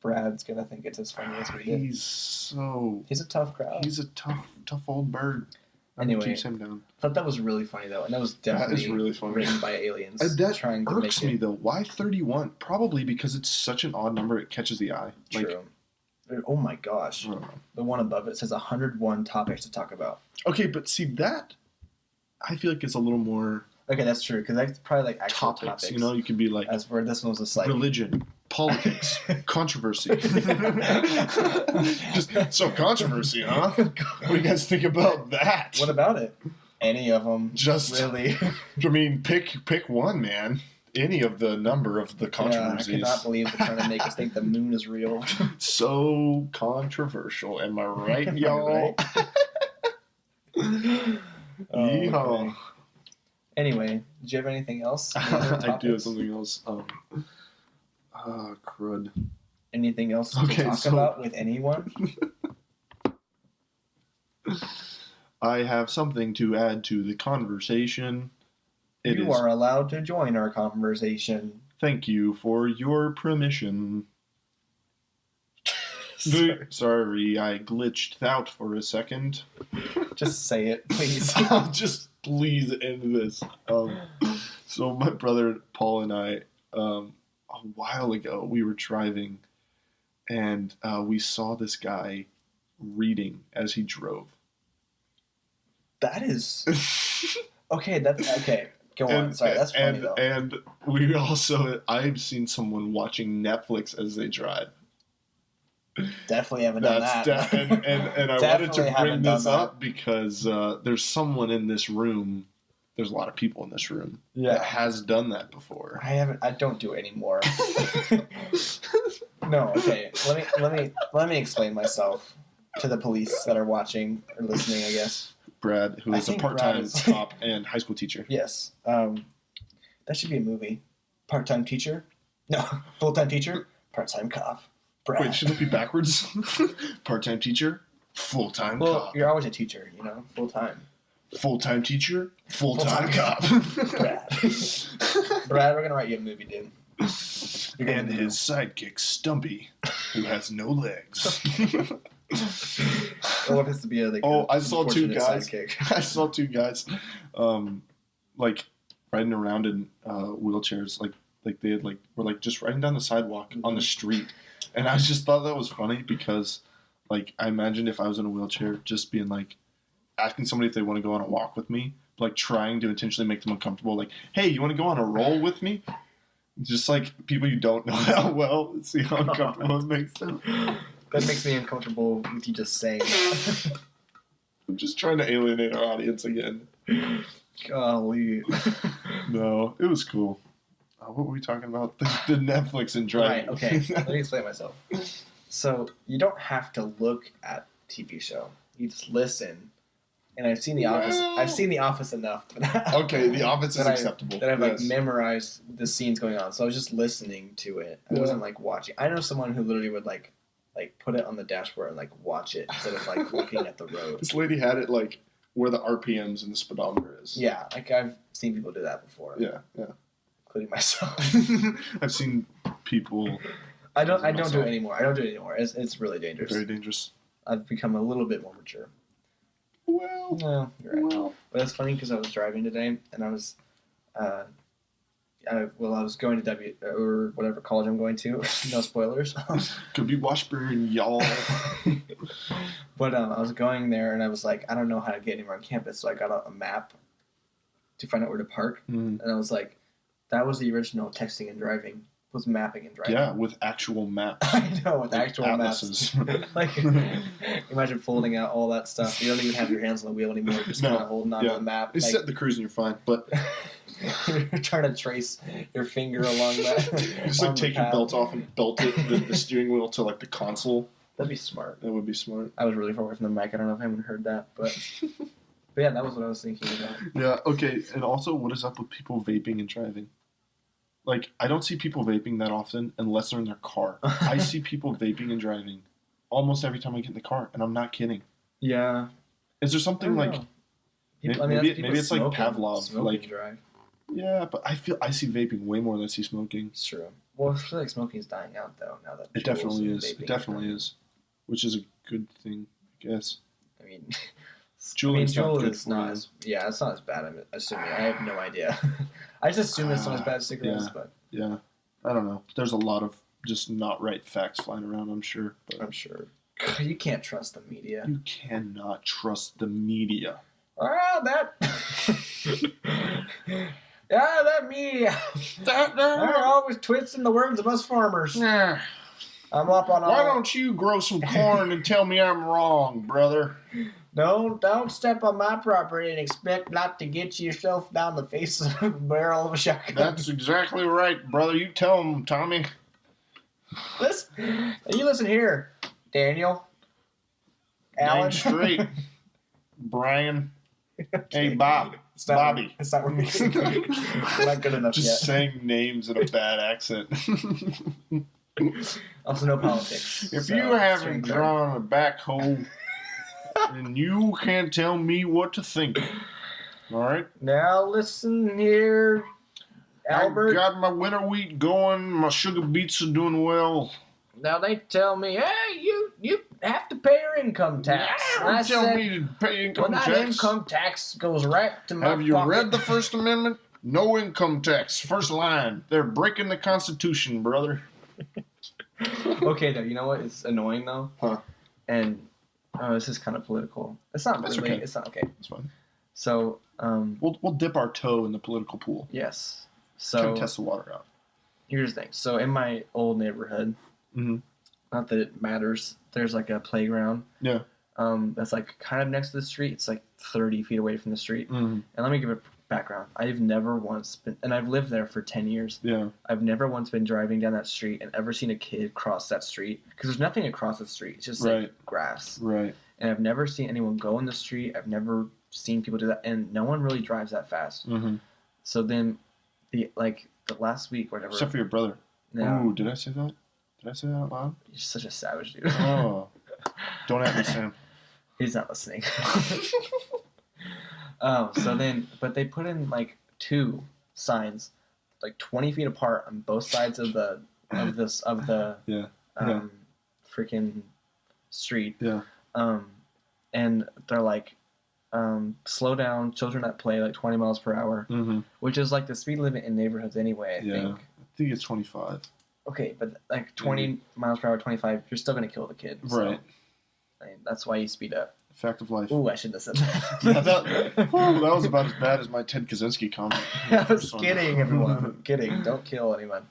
Brad's going to think it's as funny as we did. He's He's a tough crowd. He's a tough old bird. Anyway. Keeps him down. I thought that was really funny, though. And that was That definitely is really funny. written by aliens. That trying to irks make me it though. Why 31? Probably because it's such an odd number. It catches the eye. true. Oh my gosh. I don't know. The one above it says 101 topics to talk about. Okay, but see that, I feel like it's a little more Okay, that's true, because that's probably like actual topics. You know, you could be like As for this one was just like religion, politics, controversy. Just so controversy, huh? What do you guys think about that? What about it? Any of them? Just really? I mean, pick one, man. Any of the number of the Yeah, I controversies. cannot believe they're trying to make us think the moon is real. So controversial. Am I right, Am I y'all? Yeehaw. Okay. Anyway, did you have anything else? Any other I do have topics? something else. Crud. Anything else to Okay, talk so- about with anyone? I have something to add to the conversation. It You is. are allowed to join our conversation. Thank you for your permission. Sorry, I glitched out for a second. Just say it, please. Just please end this. So my brother Paul and I, a while ago, we were driving, and we saw this guy reading as he drove. That is okay. That's okay. Go on. Sorry, that's funny though. And we also, I've seen someone watching Netflix as they drive. Definitely haven't done that. And I wanted Definitely to haven't bring done this that. up because there's someone in this room. There's a lot of people in this room that Yeah, has done that before. I haven't. I don't do it anymore. No. Okay. Let me explain myself to the police that are watching or listening. I guess. Brad, who I is a think Brad part-time is- cop and high school teacher. Yes. That should be a movie. Part-time teacher. No. Full-time teacher. Part-time cop. Brad. Wait, shouldn't it be backwards? Part-time teacher, full-time Well, cop. you're always a teacher, you know, full-time. Full-time teacher, full-time Full-time cop. Brad. Brad, we're gonna write you a movie, dude. You're gonna And do- his sidekick, Stumpy, who has no legs. Or what has to be a like? I saw two unfortunate guys. sidekick. I saw two guys, like riding around in wheelchairs, like they had were just riding down the sidewalk on the street, and I just thought that was funny because, I imagined if I was in a wheelchair, just being asking somebody if they want to go on a walk with me, trying to intentionally make them uncomfortable, hey, you want to go on a roll with me? Just people you don't know that well, see how uncomfortable it makes them. That makes me uncomfortable with you just saying that. I'm just trying to alienate our audience again. Golly. No, it was cool. What were we talking about? The Netflix and driving. Right, okay. Let me explain myself. So, you don't have to look at TV show. You just listen. And I've seen The Office. I've seen The Office enough. Okay, The Office is acceptable. That I've like memorized the scenes going on. So I was just listening to it. I wasn't like watching. I know someone who literally would like put it on the dashboard and like watch it instead of like looking at the road. This lady had it like where the RPMs and the speedometer is. Yeah, like I've seen people do that before. Yeah. Including myself. I've seen people. I don't do it anymore. It's really dangerous. Very dangerous. I've become a little bit more mature. Well. No, you're right. But it's funny because I was driving today and I was, I was going to or whatever college I'm going to. No spoilers. Could be Washburn, y'all. But I was going there and I was like, I don't know how to get anywhere on campus, so I got out a map to find out where to park. And I was like, that was the original texting and driving. Was mapping and driving. Yeah, with actual maps. I know, with actual atlases. maps. Like, imagine folding out all that stuff. You don't even have your hands on the wheel anymore. You're just kind of holding on to the map. You set the cruise and you're fine, but you're trying to trace your finger along that. Just like take your belt off and belt the steering wheel to like the console. That'd be smart. That would be smart. I was really far away from the mic. I don't know if anyone heard that, but yeah, that was what I was thinking about. Yeah. Okay. And also, what is up with people vaping and driving? Like, I don't see people vaping that often unless they're in their car. I see people vaping and driving almost every time I get in the car, and I'm not kidding. Yeah. Is there something like... maybe it's like Pavlov. Like, drive. Yeah, but I see vaping way more than I see smoking. It's true. Well, I feel like smoking is dying out, though, now that... It definitely is. It definitely is. Which is a good thing, I guess. I mean... Juul is not as... Yeah, it's not as bad, I'm assuming. I have no idea. I just assume it's not as bad as cigarettes, but... Yeah. I don't know. There's a lot of just not right facts flying around, I'm sure. But I'm sure. You can't trust the media. You cannot trust the media. Well, that... yeah, that media. They're always twisting the words of us farmers. Yeah. I'm up on all... Why don't you grow some corn and tell me I'm wrong, brother? Don't step on my property and expect not to get yourself down the face of a barrel of a shotgun. That's exactly right, brother. You tell him, Tommy. You listen here, Daniel. Alan. Name straight. Brian. Hey, Bob. Bobby. It's not working. We're not good enough Just yet. saying names in a bad accent. Also, no politics. If you haven't drawn a backhoe, then you can't tell me what to think. All right? Now listen here, Albert. I got my winter wheat going. My sugar beets are doing well. Now they tell me, hey, you have to pay your income tax. Yeah, tell me to pay income tax. That income tax goes right to my Have you pocket. read the First Amendment? No income tax. First line. They're breaking the Constitution, brother. Okay, though, you know what? It's annoying, though. Huh. And this is kind of political. It's not really. Okay. It's not okay. That's fine. So, we'll dip our toe in the political pool. yes. Kind So of test the water out. here's the thing. So in my old neighborhood, not that it matters, there's like a playground. Yeah. That's like kind of next to the street. It's like 30 feet away from the street. Mm-hmm. And let me give a background. I've never once been, and I've lived there for 10 years. Yeah. I've never once been driving down that street and ever seen a kid cross that street because there's nothing across the street. It's just like grass. Right. And I've never seen anyone go in the street. I've never seen people do that, and no one really drives that fast. Mm-hmm. So then, the last week, whatever. Except for your brother. Yeah. Ooh, did I say that? Did I say that out loud? You're such a savage dude. Oh. Don't at me, Sam. He's not listening. So then, but they put in like 2 signs, like 20 feet apart on both sides of the freaking street. Yeah. And they're like, slow down, children at play, like 20 miles per hour, which is like the speed limit in neighborhoods anyway, I think. I think it's 25. Okay, but like 20 miles per hour, 25, you're still going to kill the kid. So, Right. I mean, that's why you speed up. Fact of life. Ooh, I shouldn't have said that. Yeah, that was about as bad as my Ted Kaczynski comment. I was kidding, everyone. I'm kidding. Don't kill anyone.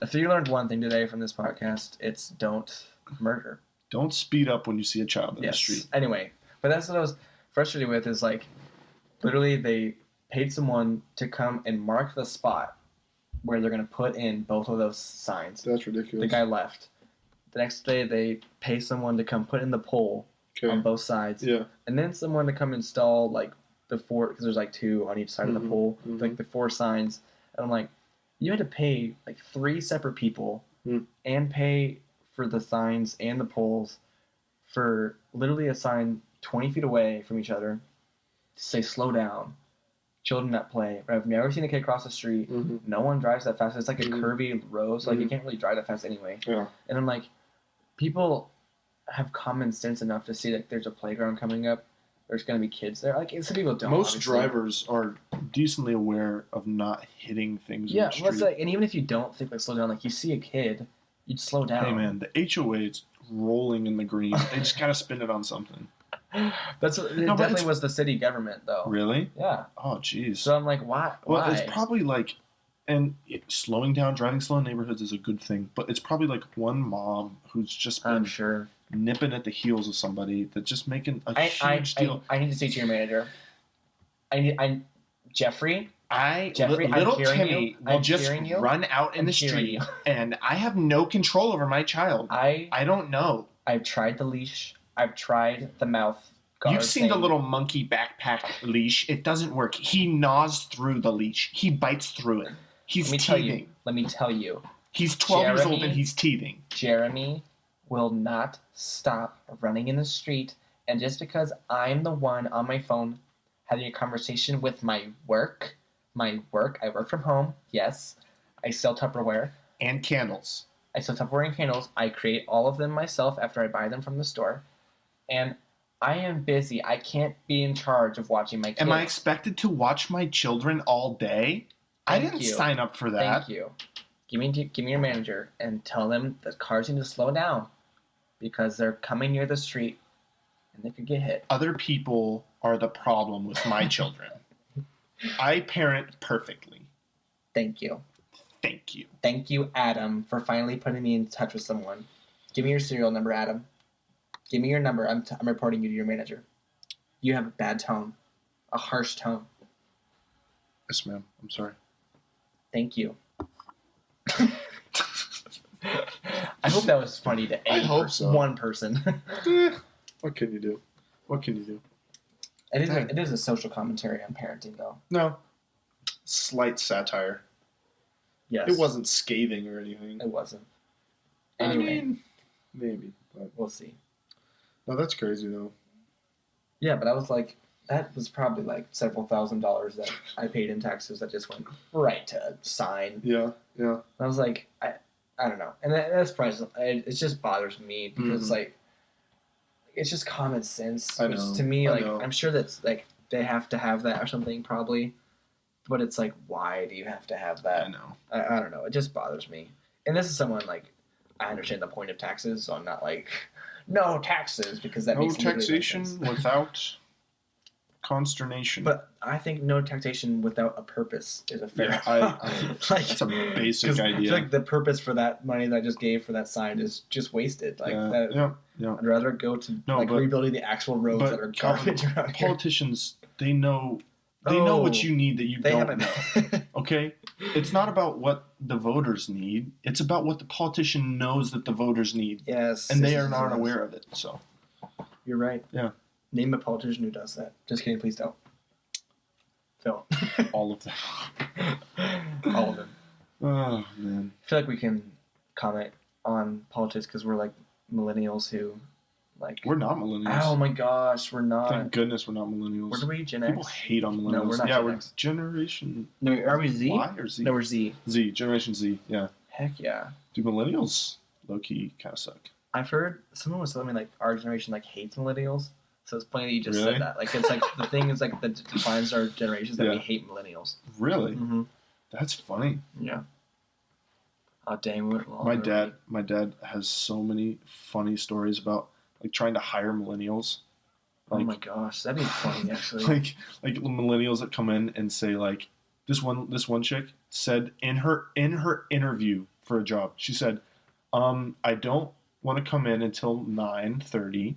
If you learned one thing today from this podcast, it's don't murder. Don't speed up when you see a child in the street. Anyway, But that's what I was frustrated with is like, literally they paid someone to come and mark the spot where they're going to put in both of those signs. That's ridiculous. The guy left. The next day they pay someone to come put in the pole on both sides. Yeah. And then someone to come install like the 4, because there's like 2 on each side of the pole, like the 4 signs. And I'm like, you had to pay like 3 separate people and pay for the signs and the poles for literally a sign 20 feet away from each other to say slow down, children at play. I've never seen a kid cross the street. No one drives that fast. It's like a curvy road, so like you can't really drive that fast anyway. Yeah. And I'm like, people have common sense enough to see that there's a playground coming up. There's going to be kids there. Like, some people don't. Most obviously. drivers are decently aware of not hitting things. Yeah, in the street. well, it's like, and even if you don't think like slow down, like you see a kid, you'd slow down. Hey man, the HOA's rolling in the green. They just gotta spin it on something. That's what, it definitely was the city government though. Really? Yeah. Oh jeez. So I'm like, why? Well, it's probably like, and slowing down, driving slow in neighborhoods is a good thing, but it's probably like one mom who's just been I'm sure nipping at the heels of somebody that's just making a huge deal. I need to speak to your manager. Jeffrey, Little I'm hearing Timmy you. will I'm just hearing you. run out in I'm the hearing street, you. and I have no control over my child. I don't know. I've tried the leash. I've tried the mouth guard. You've seen the little monkey backpack leash. It doesn't work. He gnaws through the leash. He bites through it. He's teething. Let me tell you. He's 12 years old and he's teething. Jeremy will not stop running in the street, and just because I'm the one on my phone having a conversation with my work, I work from home, yes, I sell Tupperware. And candles. I sell Tupperware and candles. I create all of them myself after I buy them from the store, and I am busy. I can't be in charge of watching my kids. Am I expected to watch my children all day? I didn't sign up for that. Thank you. Give me your manager and tell them that cars need to slow down because they're coming near the street and they could get hit. Other people are the problem with my children. I parent perfectly. Thank you. Thank you. Thank you, Adam, for finally putting me in touch with someone. Give me your serial number, Adam. Give me your number. I'm reporting you to your manager. You have a bad tone. A harsh tone. Yes, ma'am. I'm sorry. Thank you. I hope that was funny to one person. What can you do? What can you do? It is a social commentary on parenting, though. No. Slight satire. Yes. It wasn't scathing or anything. It wasn't. Anyway. I mean, maybe, but we'll see. No, that's crazy, though. Yeah, but I was like, that was probably like several $1,000s that I paid in taxes that just went right to sign. Yeah. And I was like, I don't know. And that's probably, it just bothers me because, like, it's just common sense. I know. Which to me, like, know. I'm sure that's, like, they have to have that or something, probably. But it's like, why do you have to have that? I know. I don't know. It just bothers me. And this is someone, like, I understand the point of taxes, so I'm not like, no taxes, because that makes no taxation without consternation. But I think no taxation without a purpose is a fair. Yeah, like, that's a basic idea. I feel like the purpose for that money that I just gave for that sign is just wasted. Like yeah. I'd rather go to rebuilding the actual roads that are garbage around here. Politicians, they know what you need that you don't know. Okay? It's not about what the voters need. It's about what the politician knows that the voters need. Yes. And they are not aware of it. So you're right. Yeah. Name a politician who does that. Just kidding, please don't. Phil. All of them. All of them. Oh, man. I feel like we can comment on politics because we're like millennials who, like... We're not millennials. Oh my gosh, we're not. Thank goodness we're not millennials. What are we, Gen X? People hate on millennials. No, we're not Gen X. We're Generation... No, are we Z? Y or Z? No, we're Z. Z, Generation Z, yeah. Heck yeah. Dude, millennials, low-key, kind of suck. I've heard, someone was telling me, like, our generation, like, hates millennials. So it's funny that you just Really? said that. Like, it's like, the thing is, like, that defines our generations that we hate millennials. Really? Mm-hmm. That's funny. Yeah. Oh, dang. My dad has so many funny stories about, like, trying to hire millennials. Like, oh my gosh, that'd be funny, actually. like millennials that come in and say, like, this one chick said in her interview for a job, she said, I don't want to come in until 9:30.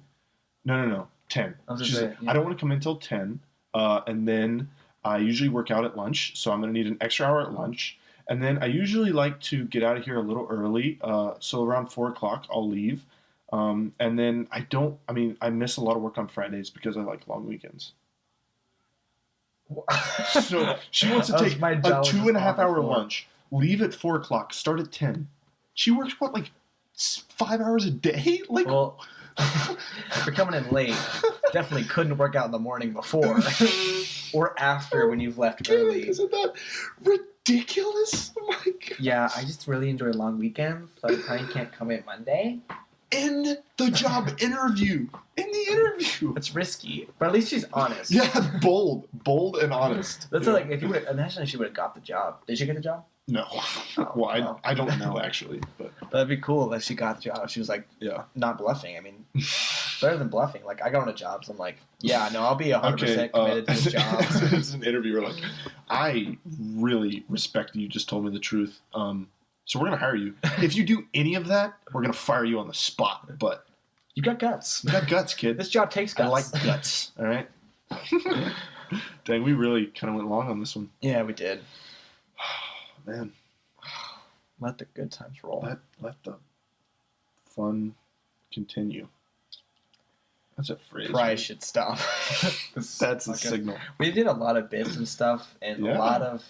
No. 10. I was She's gonna like, say, yeah. I don't want to come in until 10. And then I usually work out at lunch, so I'm going to need an extra hour at lunch. And then I usually like to get out of here a little early. So around 4 o'clock, I'll leave. And then I miss a lot of work on Fridays because I like long weekends. So she wants to take a 2.5 hour lunch, leave at 4 o'clock, start at 10. She works, 5 hours a day? Like, well, if you're coming in late, definitely couldn't work out in the morning before or after when you've left early. Isn't that ridiculous? Oh my God. Yeah, I just really enjoy long weekends, so I probably can't come in Monday. In the job interview. In the interview. It's risky, but at least she's honest. Yeah, bold and honest. That's like, if you would imagine if she would have got the job. Did she get the job? No. Oh, Well, no. I don't know actually, but That'd be cool if she got the job. She was like, yeah. not bluffing. I mean, better than bluffing. Like, I go into jobs, I'm like, yeah, no, I'll be 100% committed to this job. As an interviewer, like, I really respect that you just told me the truth. So we're gonna hire you. If you do any of that, we're gonna fire you on the spot. But You got guts. you got guts, kid. This job takes I guts. like guts. All right. Dang, we really kind of went long on this one. Yeah, we did. Man, Let the good times roll. let the fun continue. That's a phrase. Probably right? should stop. That's a signal. We did a lot of bits and stuff, and Yeah. a lot of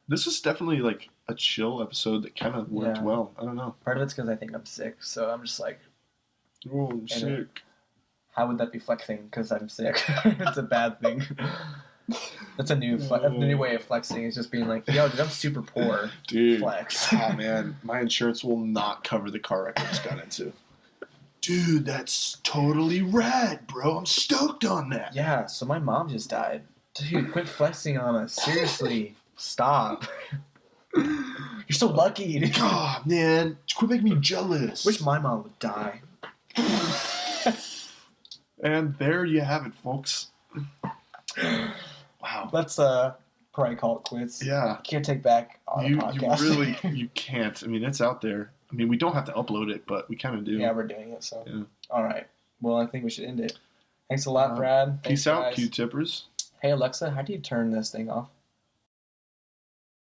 This was definitely like a chill episode that kind of worked Yeah. well. I don't know. part of it's because I think I'm sick, so I'm just like, Oh, I'm sick. how would that be flexing? Because I'm sick. It's a bad thing. That's a new the new way of flexing. Is just being like, yo, dude, I'm super poor. Dude. Flex. Oh, man. My insurance will not cover the car wreck I just got into. Dude, that's totally rad, bro. I'm stoked on that. Yeah. So my mom just died. Dude, quit flexing on us. Seriously, stop. You're so lucky. Dude. God, man. Quit making me jealous. Wish my mom would die. And there you have it, folks. Wow. Let's probably call it quits. Yeah. Can't take back on You a podcast. you can't. I mean, it's out there. I mean, we don't have to upload it, but we kind of do. Yeah, we're doing it. So, Yeah. All right. Well, I think we should end it. Thanks a lot, Brad. Thanks, Peace out, guys. Q-tippers. Hey Alexa, how do you turn this thing off?